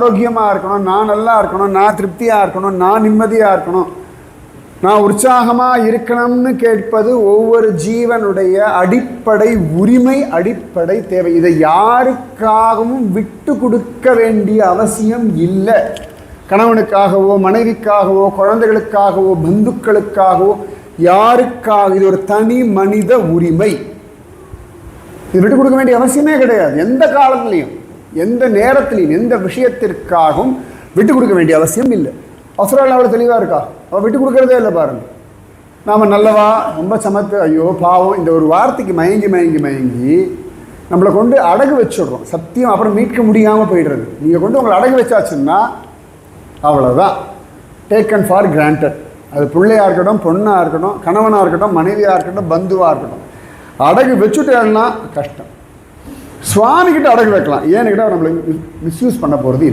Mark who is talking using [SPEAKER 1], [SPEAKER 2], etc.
[SPEAKER 1] ஆரோக்கியமாக இருக்கணும், நான் நல்லா இருக்கணும், நான் திருப்தியாக இருக்கணும், நான் நிம்மதியாக இருக்கணும், நான் உற்சாகமாக இருக்கணும்னு கேட்பது ஒவ்வொரு ஜீவனுடைய அடிப்படை உரிமை, அடிப்படை தேவை. இதை யாருக்காகவும் விட்டு கொடுக்க வேண்டிய அவசியம் இல்லை. கணவனுக்காகவோ மனைவிக்காகவோ குழந்தைகளுக்காகவோ பந்துக்களுக்காகவோ யாருக்காக, இது ஒரு தனி மனித உரிமை. இது விட்டு கொடுக்க வேண்டிய அவசியமே கிடையாது. எந்த காலத்திலையும் எந்த நேரத்திலையும் எந்த விஷயத்திற்காகவும் விட்டு கொடுக்க வேண்டிய அவசியம் இல்லை. அவசரம் அவ்வளோ தெளிவாக இருக்கா? அவள் விட்டு கொடுக்கறதே இல்லை பாருங்க. நாம் நல்லவா ரொம்ப சமத்து, ஐயோ பாவம், இந்த ஒரு வார்த்தைக்கு மயங்கி மயங்கி மயங்கி நம்மளை கொண்டு அடகு வச்சுடுறோம். சத்தியம் அப்புறம் மீட்க முடியாமல் போயிடுறது. நீங்கள் கொண்டு உங்களை அடகு வச்சாச்சுன்னா அவ்வளோதான், டேக்கன் ஃபார் கிராண்டட். அது பிள்ளையாக இருக்கட்டும், பொண்ணாக இருக்கட்டும், கணவனாக இருக்கட்டும், மனைவியாக இருக்கட்டும், பந்துவாக இருக்கட்டும், அடகு வச்சுட்டேன்னா கஷ்டம். சுவாமிகிட்ட அடகு வைக்கலாம், ஏன்னு கேட்டால் நம்மளை மிஸ்யூஸ் பண்ண போகிறது இல்லை.